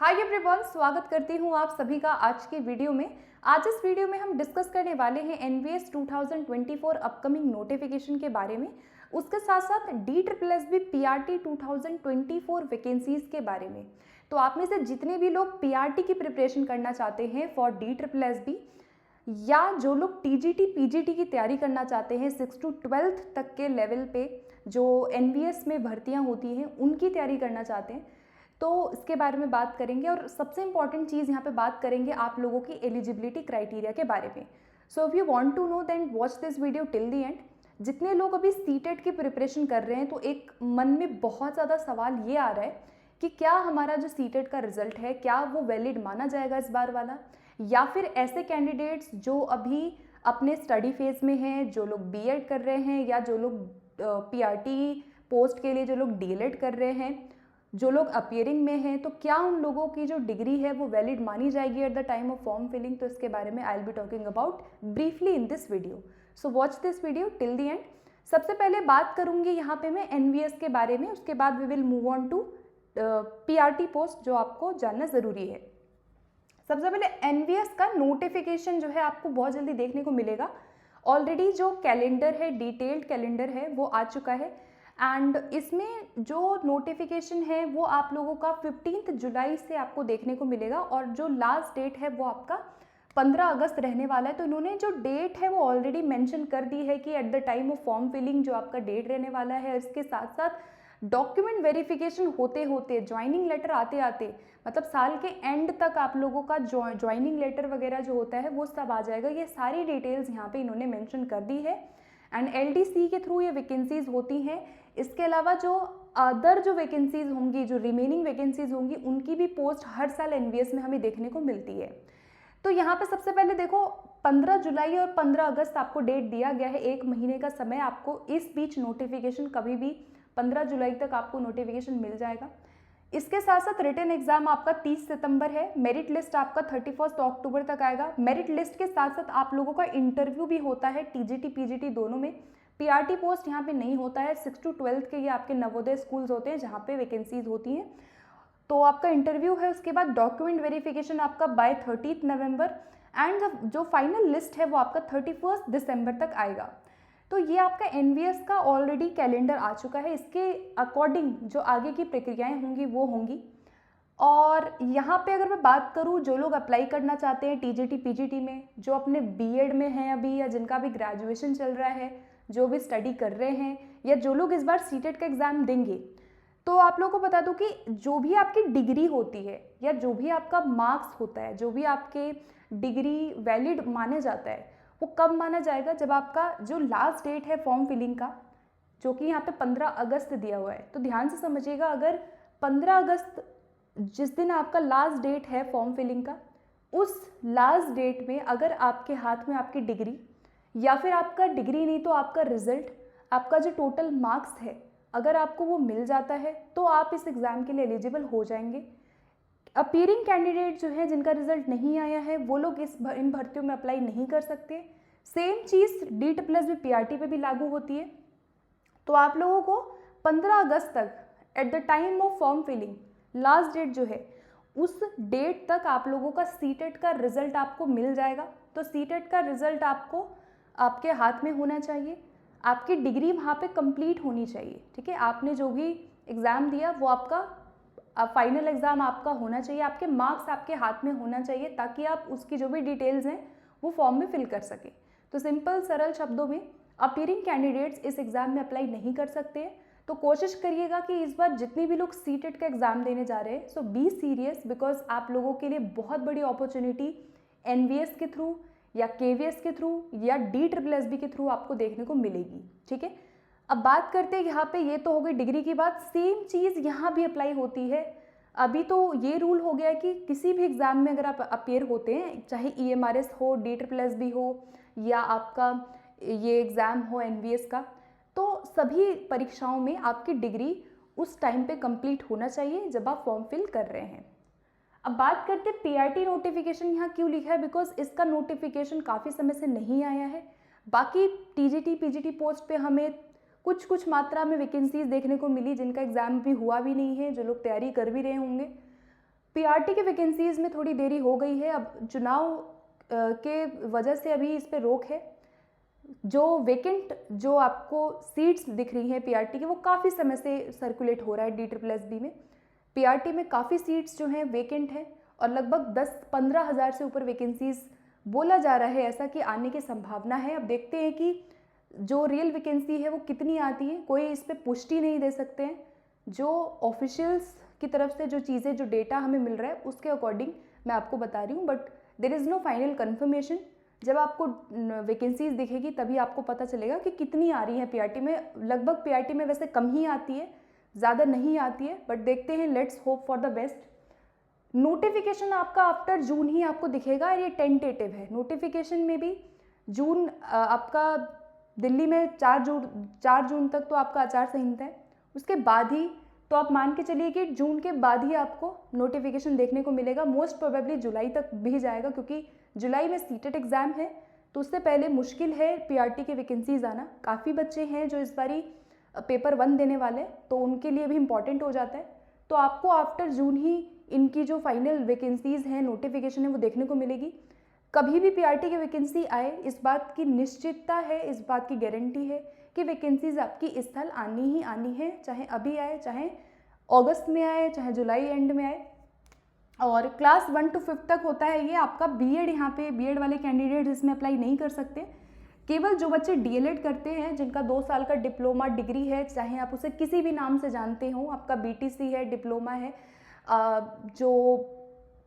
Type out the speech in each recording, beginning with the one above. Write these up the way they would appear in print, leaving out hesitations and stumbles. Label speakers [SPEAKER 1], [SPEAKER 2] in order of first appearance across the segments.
[SPEAKER 1] Hi everyone, स्वागत करती हूँ आप सभी का आज की वीडियो में। आज इस वीडियो में हम डिस्कस करने वाले हैं एनवीएस 2024 अपकमिंग नोटिफिकेशन के बारे में, उसके साथ साथ DSSB पीआरटी 2024 वैकेंसीज के बारे में। तो आप में से जितने भी लोग पीआरटी की प्रिपरेशन करना चाहते हैं फॉर DSSB या जो लोग टीजीटी पीजीटी की तैयारी करना चाहते हैं 6 to 12th तक के लेवल पे जो एनवीएस में भर्तियाँ होती हैं उनकी तैयारी करना चाहते हैं, तो इसके बारे में बात करेंगे। और सबसे इंपॉर्टेंट चीज़ यहाँ पे बात करेंगे आप लोगों की एलिजिबिलिटी क्राइटेरिया के बारे में। So if you want to know then watch this video till the end. जितने लोग अभी सीटेट की प्रिपरेशन कर रहे हैं तो एक मन में बहुत ज़्यादा सवाल ये आ रहा है कि क्या हमारा जो सीटेट का रिजल्ट है क्या वो वैलिड माना जाएगा इस बार वाला, या फिर ऐसे कैंडिडेट्स जो अभी अपने स्टडी फेज में हैं, जो लोग बीएड कर रहे हैं या जो लोग पीआरटी पोस्ट के लिए जो लोग डीएलएड कर रहे हैं, जो लोग अपियरिंग में हैं, तो क्या उन लोगों की जो डिग्री है वो वैलिड मानी जाएगी at the time of form filling. तो इसके बारे में I will be talking about briefly in this video, so watch this video till the end. सबसे पहले बात करूंगी यहाँ पे मैं एनवीएस के बारे में, उसके बाद we will move on to PRT post जो आपको जानना ज़रूरी है। सबसे पहले एनवीएस का नोटिफिकेशन जो है आपको बहुत जल्दी देखने को मिलेगा। ऑलरेडी जो कैलेंडर है, डिटेल्ड कैलेंडर है, वो आ चुका है एंड इसमें जो नोटिफिकेशन है वो आप लोगों का 15 जुलाई से आपको देखने को मिलेगा और जो लास्ट डेट है वो आपका 15 अगस्त रहने वाला है। तो इन्होंने जो डेट है वो ऑलरेडी मेंशन कर दी है कि at the time of form filling जो आपका डेट रहने वाला है। इसके साथ साथ डॉक्यूमेंट वेरिफिकेशन होते होते, ज्वाइनिंग लेटर आते आते, मतलब साल के एंड तक आप लोगों का ज्वाइनिंग लेटर वगैरह जो होता है वो सब आ जाएगा। ये सारी डिटेल्स यहाँ पे इन्होंने मेंशन कर दी है एंड एलडीसी के थ्रू ये वैकेंसीज होती हैं। इसके अलावा जो अदर जो वैकेंसीज होंगी, जो रिमेनिंग वैकेंसीज होंगी, उनकी भी पोस्ट हर साल एनवीएस में हमें देखने को मिलती है। तो यहाँ पे सबसे पहले देखो 15 जुलाई और 15 अगस्त आपको डेट दिया गया है, एक महीने का समय। आपको इस बीच नोटिफिकेशन कभी भी 15 जुलाई तक आपको नोटिफिकेशन मिल जाएगा। इसके साथ साथ रिटन एग्जाम आपका 30 सितंबर है। मेरिट लिस्ट आपका 31 अक्टूबर तक आएगा। मेरिट लिस्ट के साथ साथ आप लोगों का इंटरव्यू भी होता है टीजीटी पीजीटी दोनों में। पीआरटी पोस्ट यहाँ पे नहीं होता है। 6 to 12th के ये आपके नवोदय स्कूल्स होते हैं जहाँ पे वैकेंसीज होती हैं, तो आपका इंटरव्यू है। उसके बाद डॉक्यूमेंट वेरिफिकेशन आपका बाय 30 नवंबर एंड जो फाइनल लिस्ट है वो आपका 31 दिसंबर तक आएगा। तो ये आपका एनवीएस का ऑलरेडी कैलेंडर आ चुका है। इसके अकॉर्डिंग जो आगे की प्रक्रियाएं होंगी वो होंगी। और यहाँ पे अगर मैं बात करूँ, जो लोग अप्लाई करना चाहते हैं टीजीटी पीजीटी में, जो अपने बीएड में हैं अभी या जिनका भी ग्रेजुएशन चल रहा है, जो भी स्टडी कर रहे हैं, या जो लोग इस बार सीटेट का एग्ज़ाम देंगे, तो आप लोगों को बता दूं कि जो भी आपकी डिग्री होती है या जो भी आपका मार्क्स होता है, जो भी आपके डिग्री वैलिड माने जाता है, वो कब माना जाएगा? जब आपका जो लास्ट डेट है फॉर्म फिलिंग का, जो कि यहाँ पे 15 अगस्त दिया हुआ है। तो ध्यान से समझिएगा, अगर 15 अगस्त जिस दिन आपका लास्ट डेट है फॉर्म फिलिंग का, उस लास्ट डेट में अगर आपके हाथ में आपकी डिग्री या फिर आपका डिग्री नहीं तो आपका रिजल्ट, आपका जो टोटल मार्क्स है, अगर आपको वो मिल जाता है तो आप इस एग्ज़ाम के लिए एलिजिबल हो जाएंगे। अपीयरिंग कैंडिडेट जो है जिनका रिजल्ट नहीं आया है वो लोग इन भर्तियों में अप्लाई नहीं कर सकते। सेम चीज़ DSSB पीआरटी पे भी लागू होती है। तो आप लोगों को 15 अगस्त तक at the time of form filling last date जो है, उस डेट तक आप लोगों का सीटेट का रिजल्ट आपको मिल जाएगा। तो सीटेट का रिजल्ट आपको आपके हाथ में होना चाहिए, आपकी डिग्री वहाँ पे कंप्लीट होनी चाहिए। ठीक है, आपने जो भी एग्ज़ाम दिया वो आपका फाइनल एग्ज़ाम आपका होना चाहिए, आपके मार्क्स आपके हाथ में होना चाहिए, ताकि आप उसकी जो भी डिटेल्स हैं वो फॉर्म में फिल कर सकें। तो सिंपल सरल शब्दों में, अपीयरिंग कैंडिडेट्स इस एग्ज़ाम में अप्लाई नहीं कर सकते हैं। तो कोशिश करिएगा कि इस बार जितने भी लोग सीटेट का एग्ज़ाम देने जा रहे हैं, सो बी सीरियस, बिकॉज आप लोगों के लिए बहुत बड़ी अपॉर्चुनिटी एनवीएस के थ्रू या केवीएस के थ्रू या DSSB के थ्रू आपको देखने को मिलेगी। ठीक है, अब बात करते हैं यहाँ पे, ये तो हो गई डिग्री की बात। सेम चीज़ यहाँ भी अप्लाई होती है। अभी तो ये रूल हो गया है कि किसी भी एग्ज़ाम में अगर आप अपेयर होते हैं, चाहे EMRS हो, DSSB हो या आपका ये एग्ज़ाम हो एनवीएस का, तो सभी परीक्षाओं में आपकी डिग्री उस टाइम पे कंप्लीट होना चाहिए जब आप फॉर्म फिल कर रहे हैं। अब बात करते हैं पीआरटी नोटिफिकेशन यहाँ क्यों लिखा है, बिकॉज इसका नोटिफिकेशन काफ़ी समय से नहीं आया है। बाकी टीजीटी पीजीटी पोस्ट पे हमें कुछ मात्रा में वैकेंसीज देखने को मिली, जिनका एग्ज़ाम भी हुआ भी नहीं है, जो लोग तैयारी कर भी रहे होंगे। पीआरटी की वैकेंसीज़ में थोड़ी देरी हो गई है, अब चुनाव के वजह से अभी इस पे रोक है। जो वेकेंट जो आपको सीट्स दिख रही हैं पीआरटी की, वो काफ़ी समय से सर्कुलेट हो रहा है DSSB में। पीआरटी में काफ़ी सीट्स जो हैं वेकेंट हैं और लगभग 10-15 हज़ार से ऊपर वैकेंसीज़ बोला जा रहा है ऐसा कि आने की संभावना है। अब देखते हैं कि जो रियल वैकेंसी है वो कितनी आती है, कोई इस पर पुष्टि नहीं दे सकते हैं। जो ऑफिशियल्स की तरफ से जो चीज़ें, जो डेटा हमें मिल रहा है उसके अकॉर्डिंग मैं आपको बता रही हूँ, but there is no final confirmation. जब आपको वैकेंसीज दिखेगी तभी आपको पता चलेगा कि कितनी आ रही है पीआरटी में। लगभग पीआरटी में वैसे कम ही आती है, ज़्यादा नहीं आती है, बट देखते हैं, let's hope for the best. Notification आपका आफ्टर जून ही आपको दिखेगा, ये टेंटेटिव है। नोटिफिकेशन में भी जून आपका दिल्ली में 4 जून तक तो आपका आचार संहिता है, उसके बाद ही तो आप मान के चलिए कि जून के बाद ही आपको नोटिफिकेशन देखने को मिलेगा। मोस्ट प्रोबेबली जुलाई तक भी जाएगा, क्योंकि जुलाई में सीटेट एग्ज़ाम है, तो उससे पहले मुश्किल है पीआरटी के वैकेंसीज आना। काफ़ी बच्चे हैं जो इस बारी पेपर 1 देने वाले, तो उनके लिए भी इम्पॉर्टेंट हो जाता है। तो आपको आफ्टर जून ही इनकी जो फाइनल वैकेंसीज़ हैं, नोटिफिकेशन है, वो देखने को मिलेगी। कभी भी पीआरटी की वैकेंसी आए, इस बात की निश्चितता है, इस बात की गारंटी है कि वैकेंसीज आपकी इस साल आनी ही आनी है, चाहे अभी आए, चाहे अगस्त में आए, चाहे जुलाई एंड में आए। और क्लास 1 to 5 तक होता है ये आपका बीएड। यहाँ पे बीएड वाले कैंडिडेट इसमें अप्लाई नहीं कर सकते। केवल जो बच्चे डीएलएड करते हैं, जिनका 2 साल का डिप्लोमा डिग्री है, चाहे आप उसे किसी भी नाम से जानते हो, आपका बीटीसी है, डिप्लोमा है, जो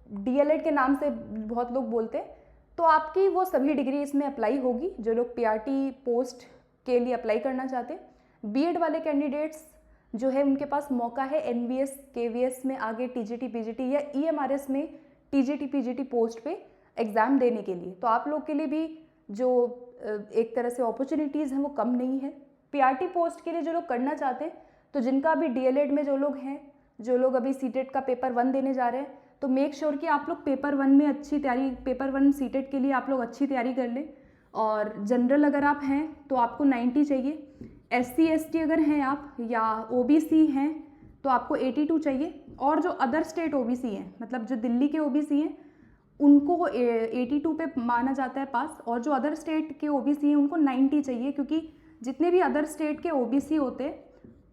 [SPEAKER 1] डीएलएड के नाम से बहुत लोग बोलते हैं, तो आपकी वो सभी डिग्री इसमें अप्लाई होगी, जो लोग पीआरटी पोस्ट के लिए अप्लाई करना चाहते हैं। बीएड वाले कैंडिडेट्स जो है उनके पास मौका है एनवीएस केवीएस में आगे टीजीटी पीजीटी या ईएमआरएस में टीजीटी पीजीटी पोस्ट पे एग्ज़ाम देने के लिए। तो आप लोग के लिए भी जो एक तरह से अपॉर्चुनिटीज़ हैं वो कम नहीं है। पीआरटी पोस्ट के लिए जो लोग करना चाहते हैं, तो जिनका अभी डीएलएड में जो लोग हैं, जो लोग अभी सीटेट का पेपर 1 देने जा रहे हैं, तो मेक श्योर कि आप लोग पेपर 1 में अच्छी तैयारी, पेपर 1 सीटेट के लिए आप लोग अच्छी तैयारी कर लें। और जनरल अगर आप हैं तो आपको 90 चाहिए, SC ST अगर हैं आप या OBC हैं तो आपको 82 चाहिए, और जो अदर स्टेट OBC हैं, मतलब जो दिल्ली के OBC हैं, उनको 82 पे माना जाता है पास, और जो अदर स्टेट के OBC हैं उनको 90 चाहिए, क्योंकि जितने भी अदर स्टेट के OBC होते हैं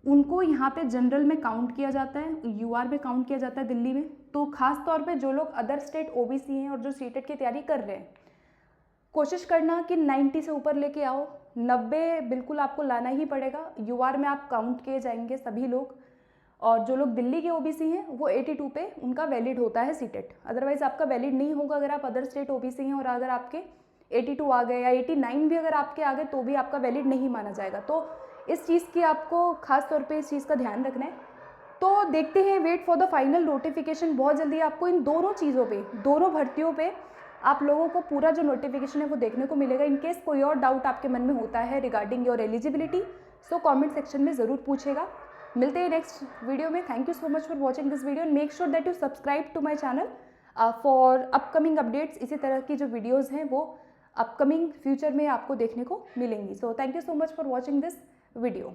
[SPEAKER 1] उनको यहाँ पे जनरल में काउंट किया जाता है, UR में काउंट किया जाता है दिल्ली में। तो खास तौर पे जो लोग अदर स्टेट OBC हैं और जो सीटेट की तैयारी कर रहे हैं, कोशिश करना कि 90 से ऊपर लेके आओ। 90 बिल्कुल आपको लाना ही पड़ेगा। UR में आप काउंट किए जाएंगे सभी लोग, और जो लोग दिल्ली के OBC हैं वो 82 पे उनका वैलिड होता है सीटेट, अदरवाइज आपका वैलिड नहीं होगा अगर आप अदर स्टेट OBC हैं। और अगर आपके 82 आ गए या 89 भी अगर आपके आ गए तो भी आपका वैलिड नहीं माना जाएगा। तो इस चीज़ की आपको खास तौर पे इस चीज़ का ध्यान रखना है। तो देखते हैं, wait for the final notification. बहुत जल्दी आपको इन दोनों चीज़ों पे, दोनों भर्तियों पे आप लोगों को पूरा जो नोटिफिकेशन है वो देखने को मिलेगा। इन केस कोई और डाउट आपके मन में होता है regarding your eligibility, so comment section में ज़रूर पूछेगा। मिलते हैं नेक्स्ट वीडियो में। Thank you so much for watching this video and make sure that you subscribe to my channel for upcoming updates. इसी तरह की जो वीडियोज़ हैं वो अपकमिंग फ्यूचर में आपको देखने को मिलेंगी। So thank you so much for watching this video.